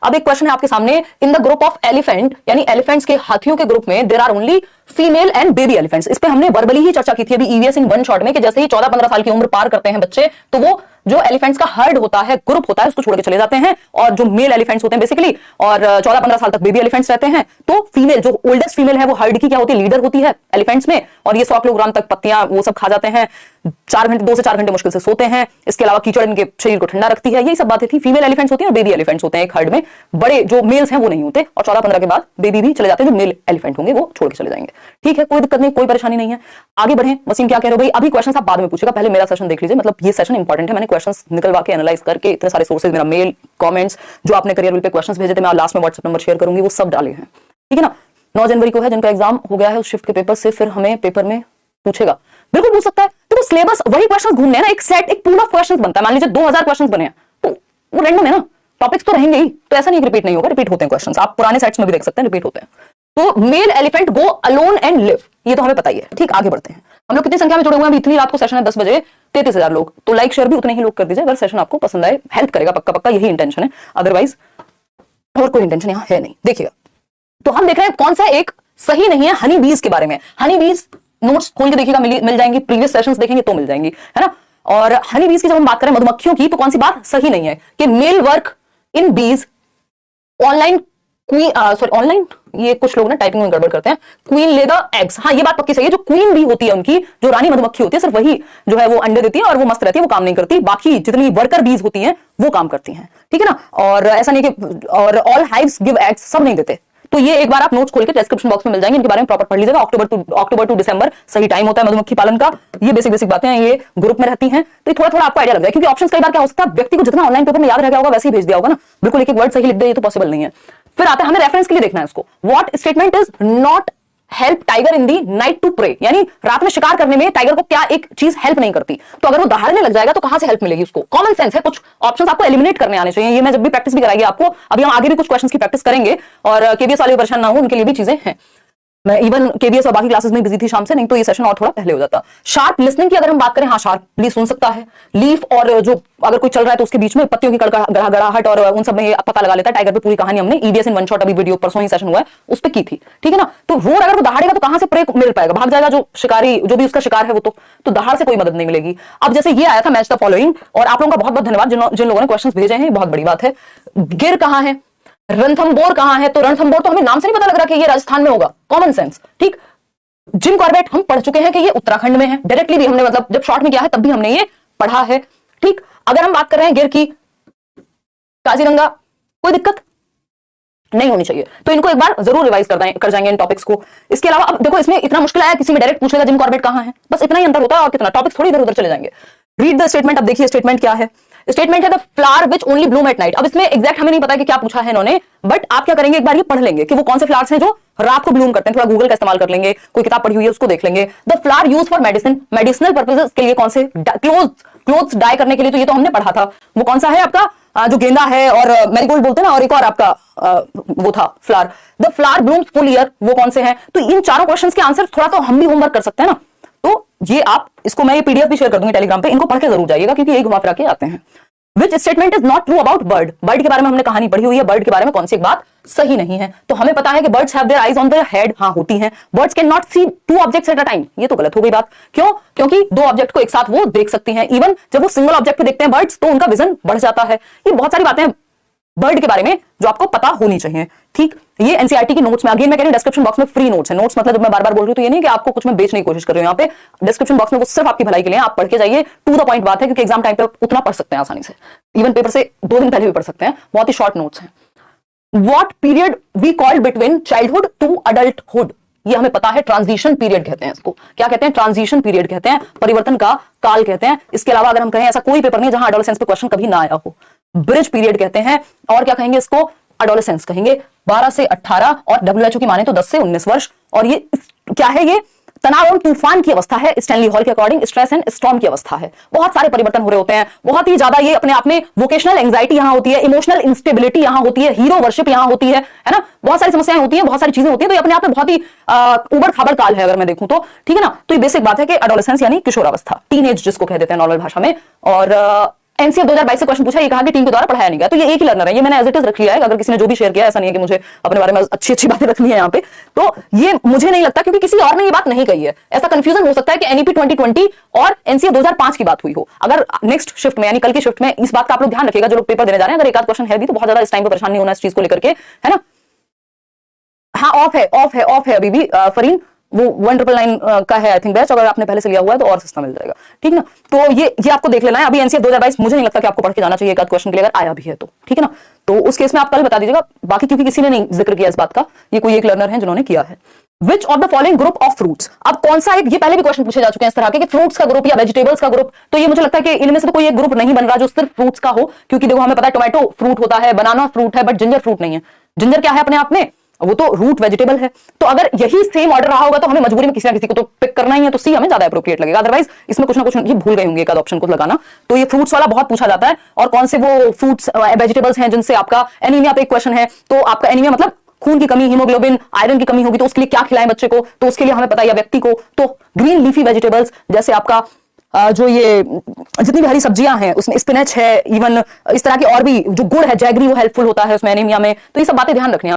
अब एक क्वेश्चन है आपके सामने, in the group of elephant, यानी एलिफेंट्स के, हाथियों के ग्रुप में there are only female and baby elephants. इस पे हमने वर्बली ही चर्चा की थी अभी ईवीएस इन वन शॉट में, कि जैसे ही 14-15 साल की उम्र पार करते हैं बच्चे, तो वो जो एलिफेंट्स का हर्ड होता है, ग्रुप होता है, उसको छोड़ के चले जाते हैं, और जो मेल एलिफेंट्स होते हैं बेसिकली, और 14-15 साल तक बेबी एलिफेंट्स रहते हैं। तो फीमेल, जो ओल्डेस्ट फीमेल है, वो हर्ड की क्या होती है, लीडर होती है एलिफेंट्स में, और ये 100 किलोग्राम तक पत्तियां वो सब खा जाते हैं, 2 से 4 घंटे मुश्किल से सोते हैं। इसके अलावा कीचड़ इनके शरीर को ठंडा रखती है। यही सब बातें थी। फीमेल एलिफेंट्स होती हैं और बेबी एलिफेंट्स होते हैं एक हर्ड में। बड़े जो मेल्स हैं वो नहीं होते, और 14-15 के बाद बेबी भी चले जाते हैं, जो मेल एलिफेंट होंगे वो छोड़ के चले जाएंगे। ठीक है, कोई दिक्कत नहीं, कोई परेशानी नहीं है। आगे बढ़े। वसीम क्या कह रहे हो भाई? अभी क्वेश्चन आप बाद में पूछेगा, पहले मेरा सेशन देख लीजिए। मतलब ये सेशन इंपॉर्टेंट है, मैंने क्वेश्चन निकलवा के एनालाइज करके इतने सारे सोर्सेज, मेरा मेल, कमेंट्स, जो आपने करियर विल पे क्वेश्चंस भेजे थे, मैं लास्ट में व्हाट्सएप नंबर शेयर करूंगी, वो सब डाले हैं। ठीक है ना। 9 जनवरी को है जिनका एग्जाम हो गया है, उस शिफ्ट के पेपर से फिर हमें पेपर में पूछेगा, बिल्कुल पूछ सकता है। तो सिलेबस वही क्वेश्चंस घूमने हैं ना, एक सेट, एक पूल ऑफ क्वेश्चंस बनता है। मान लीजिए 2000 क्वेश्चंस बने हैं, तो वो रैंडम है ना, टॉपिक्स तो रहेंगे ही, तो ऐसा नहीं रिपीट नहीं होगा, रिपीट होते हैं क्वेश्चंस। आप पुराने सेट्स में भी देख सकते हैं, रिपीट होते हैं। तो mail elephant go alone and live, ये तो हमें पता ही है। ठीक, आगे बढ़ते हैं। हम लोग कितनी संख्या में जुड़े हुए हैं? इतनी रात को सेशन है 10 बजे, 33,000 लोग। तो लाइक शेयर भी उतने ही लोग कर दीजिए, अगर सेशन आपको पसंद आए, हेल्प करेगा पक्का पक्का, यही इंटेंशन है, अदरवाइज और कोई इंटेंशन यहाँ है नहीं। देखिएगा, तो हम देख रहे हैं कौन सा एक सही नहीं है हनी बीज के बारे में। हनी बीज नोट्स खोल के देखिएगा, मिल जाएंगी, प्रीवियस सेशंस देखेंगे तो मिल जाएंगी, है ना। और हनी बीज की जब हम बात करें मधुमक्खियों की, तो कौन सी बात सही नहीं है कि मेल वर्क इन बीज ऑनलाइन ऑनलाइन, ये कुछ लोग ना टाइपिंग में गड़बड़ करते हैं, क्वीन ले द एग्स। हाँ, ये बात पक्की सही है, जो क्वीन भी होती है उनकी, जो रानी मधुमक्खी होती है, सिर्फ वही जो है वो अंडे देती है और वो मस्त रहती है, वो काम नहीं करती। बाकी जितनी वर्कर बीज होती हैं वो काम करती हैं। ठीक है ना। और ऐसा नहीं कि और ऑल हाइव्स गिव एग्स, सब नहीं देते। तो ये एक बार आप नोट्स खोल के डिस्क्रिप्शन बॉक्स में मिल जाएंगे, इनके बारे में प्रॉपर पढ़ लीजिएगा। अक्टूबर टू दिसंबर सही टाइम होता है मधुमक्खी पालन का। ये बेसिक बातें हैं, ये ग्रुप में रहती हैं, तो थोड़ा थोड़ा आपको आइडिया लग जाए, क्योंकि ऑप्शंस कई बार क्या हो सकता है, व्यक्ति को जितना ऑनलाइन पेपर में याद रह गया होगा वैसे ही भेज दिया होगा ना, बिल्कुल एक एक वर्ड सही लिख दे, ये तो पॉसिबल नहीं है। फिर आता है, हमें रेफरेंस के लिए देखना है इसको। What statement is not help tiger in the night to prey, यानी रात में शिकार करने में टाइगर को क्या एक चीज हेल्प नहीं करती। तो अगर वो दहाड़ने लग जाएगा तो कहां से हेल्प मिलेगी उसको? कॉमन सेंस है, कुछ ऑप्शंस आपको एलिमिनेट करने आने चाहिए। ये मैं जब भी प्रैक्टिस भी कराएगी आपको, अभी हम आगे भी कुछ क्वेश्चंस की प्रैक्टिस करेंगे, और केबीएस वाले परेशान ना हो, उनके लिए भी चीजें हैं। मैं इवन केबीएस और बाकी क्लासेस में बिजी थी शाम से, नहीं तो ये सेशन और थोड़ा पहले हो जाता। शार्प लिसनिंग की अगर हम बात करें, हाँ शार्पली सुन सकता है। लीफ और जो अगर कोई चल रहा है तो उसके बीच में पत्तियों की गड़गड़ाहट और उन सब में ये पता लगा लेता है। टाइगर पे पूरी कहानी हमने ईवीएस इन वन शॉट, अभी वीडियो परसों ही सेशन हुआ है, उस पे की थी। ठीक है ना। तो रोड अगर वो दहाड़ेगा तो कहां से प्रे मिल पाएगा? भाग जाएगा जो शिकारी, जो भी उसका शिकार है वो, तो दहाड़ से कोई मदद नहीं मिलेगी। अब जैसे ये आया था मैच द फॉलोइंग, और आप लोगों का बहुत बहुत धन्यवाद जिन लोगों ने क्वेश्चन भेजे हैं, बहुत बड़ी बात है। गिर कहां है, रणथंबोर कहां है? तो रणथंबोर तो हमें नाम से नहीं पता लग रहा कि ये राजस्थान में होगा, कॉमन सेंस। ठीक। जिम कॉर्बेट हम पढ़ चुके हैं कि ये उत्तराखंड में है, डायरेक्टली भी हमने, मतलब जब शॉर्ट में किया है तब भी हमने ये पढ़ा है। ठीक। अगर हम बात कर रहे हैं गिर की, काजीरंगा, कोई दिक्कत नहीं होनी चाहिए, तो इनको एक बार जरूर रिवाइज कर जाएंगे इन टॉपिक्स को। इसके अलावा अब देखो, इसमें इतना मुश्किल आया, किसी में डायरेक्ट पूछ लेगा जिम कॉर्बेट कहां है, बस इतना ही अंतर होता है, और कितना टॉपिक्स थोड़ी इधर उधर चले जाएंगे। Read the statement. अब देखिए स्टेटमेंट क्या है। स्टेटमेंट है the flower which only Bloom at night. अब इसमें एग्जैक्ट हमें नहीं पता कि क्या पूछा है इन्होंने, बट आप क्या करेंगे, एक बार ये पढ़ लेंगे कि वो कौन से फ्लावर्स हैं जो रात को ब्लूम करते हैं। थोड़ा गूगल का इस्तेमाल कर लेंगे, कोई किताब पढ़ी हुई है उसको देख लेंगे। The flower use for medicine, medicinal purposes के लिए कौन से, क्लोथ्स डाई करने के लिए, तो ये तो हमने पढ़ा था। वो कौन सा है आपका, जो गेंदा है और मैरीगोल्ड बोलते हैं ना, और एक और आपका वो था flower, the flower blooms full year, वो कौन से हैं? तो इन चारों क्वेश्चंस के आंसर थोड़ा तो हम भी होमवर्क कर सकते हैं ना। तो ये आप, इसको मैं ये पीडीएफ भी शेयर कर दूंगी टेलीग्राम पे, इनको पढ़ के जरूर जाइएगा, क्योंकि यही घुमा फिरा के आते हैं। Which statement is not true about bird? Bird के बारे में हमने कहानी पढ़ी हुई है, बर्ड के बारे में कौन सी एक बात सही नहीं है? तो हमें पता है कि birds have their eyes on their head, हाँ होती हैं। Birds can not see two objects at a time, ये तो गलत हो गई बात। क्यों? क्योंकि दो ऑब्जेक्ट को एक साथ वो देख सकती हैं। इवन जब वो सिंगल ऑब्जेक्ट पे देखते हैं बर्ड्स, तो उनका विजन बढ़ जाता है। ये बहुत सारी बातें बर्ड के बारे में जो आपको पता होनी चाहिए। ठीक। ये एनसीईआरटी की नोट्स में, अगेन मैं कह रही हूं डिस्क्रिप्शन बॉक्स में फ्री नोट्स है। नोट्स मतलब जब मैं बार बार बोल रही हूं तो ये नहीं कि आपको कुछ में बेचने की कोशिश कर रही हूं, यहाँ पे डिस्क्रिप्शन बॉक्स में वो सिर्फ आपकी भलाई के लिए, आप पढ़ के जाइए, टू द पॉइंट बात है, क्योंकि एग्जाम टाइम पे उतना पढ़ सकते हैं आसानी से, इवन पेपर से 2 दिन पहले भी पढ़ सकते हैं, बहुत ही शॉर्ट नोट्स हैं। What period we called between childhood to adulthood, ये हमें पता है, ट्रांजिशन पीरियड कहते हैं इसको। क्या कहते हैं? ट्रांजिशन पीरियड कहते हैं, परिवर्तन का काल कहते हैं। इसके अलावा अगर हम कहें, ऐसा कोई पेपर नहीं जहां एडोलेसेंस पे क्वेश्चन कभी ना आया हो। ब्रिज पीरियड कहते हैं, और क्या कहेंगे इसको? एडोलेसेंस कहेंगे। 12 से 18 और WHO की माने तो 10 से 19 वर्ष। और ये क्या है? ये तनाव और तूफान की अवस्था है, स्टैनली हॉल के अकॉर्डिंग स्ट्रेस एंड स्टॉर्म की अवस्था है। बहुत सारे परिवर्तन हो रहे होते हैं, बहुत ही ज्यादा, ये अपने आप में वोकेशनल एंजाइटी यहां होती है, इमोशनल इंस्टेबिलिटी यहां होती है, हीरो वर्शिप यहां होती है ना, बहुत सारी समस्याएं होती हैं, बहुत सारी चीजें होती हैं। तो ये अपने आप में बहुत ही उबड़ खाबड़ काल है अगर मैं देखूं तो। ठीक है ना। तो ये बेसिक बात है कि एडोलेसेंस यानी किशोरावस्था, टीनेज जिसको कह देते हैं नॉर्मल भाषा में। और एनसीएफ 2022 से क्वेश्चन पूछा, ये कहा कि टीम के द्वारा पढ़ाया नहीं गया, तो ये एक ही लर्नर है, ये मैंने एज इट इज रख लिया है। अगर किसी ने जो भी शेयर किया, ऐसा नहीं है कि मुझे अपने बारे में अच्छी अच्छी बातें रखनी है यहाँ पे, तो ये मुझे नहीं लगता, क्योंकि किसी और ने ये बात नहीं कही है। ऐसा कंफ्यूजन हो सकता है कि एनईपी 2020 और एनसीएफ 2005 की बात हुई हो। अगर नेक्स्ट शिफ्ट में यानी कल की शिफ्ट में इस बात का आप लोग ध्यान रखिएगा, जो लोग पेपर देने जा रहे हैं, अगर एक आध क्वेश्चन है भी तो बहुत ज्यादा इस टाइम पे परेशान नहीं होना इस चीज को लेकर के, है ना। हाँ ऑफ है अभी भी फरीन, वो 1999 का है आई थिंक बैच, अगर आपने पहले से लिया हुआ है तो और सस्ता मिल जाएगा, ठीक ना। तो ये आपको देख लेना है। अभी एनसीएफ 2022 मुझे नहीं लगता कि आपको पढ़ के जाना चाहिए एक आध क्वेश्चन के लिए, अगर आया भी है तो, ठीक है ना। तो उस केस में आप कल बता दीजिएगा, बाकी क्योंकि किसी ने नहीं जिक्र किया इस बात का, ये कोई एक लर्नर है जिन्होंने किया है। Which of the following group of fruits, अब कौन सा एक, ये पहले भी क्वेश्चन पूछे जा चुके हैं इस तरह के, कि फ्रूट्स का ग्रुप या वेजिटेबल्स का ग्रुप, तो ये मुझे लगता है कि इनमें से तो कोई एक ग्रुप नहीं बन रहा जो सिर्फ फ्रूट्स का हो, क्योंकि देखो हमें पता है टोमेटो फ्रूट होता है, बनाना फ्रूट है, बट जिंजर फ्रूट नहीं है। जिंजर क्या है अपने आप में, वो तो रूट वेजिटेबल है। तो अगर यही सेम ऑर्डर रहा होगा तो हमें मजबूरी में किसी ना किसी को तो पिक करना ही है, तो सी हमें ज्यादा अप्रोप्रिएट लगेगा। अदरवाइज इसमें कुछ ना कुछ ये भूल गए होंगे एक आध ऑप्शन को लगाना। तो ये फ्रूट्स वाला बहुत पूछा जाता है, और कौन से वो फ्रूट्स वेजिटेबल्स हैं जिनसे आपका एनीमिया पे एक क्वेश्चन है, तो आपका एनीमिया मतलब खून की कमी, हीमोग्लोबिन, आयरन की कमी होगी, तो उसके लिए क्या खिलाएं बच्चे को, तो उसके लिए हमें पता है, या व्यक्ति को, तो ग्रीन लीफी वेजिटेबल्स जैसे आपका जो ये जितनी भी हरी सब्जियां हैं उसमें स्पिनच है, इवन इस तरह की और भी जो गुड़ है, जैगरी, वो हेल्पफुल होता है उसमें एनीमिया में। तो ये सब बातें ध्यान रखनी है।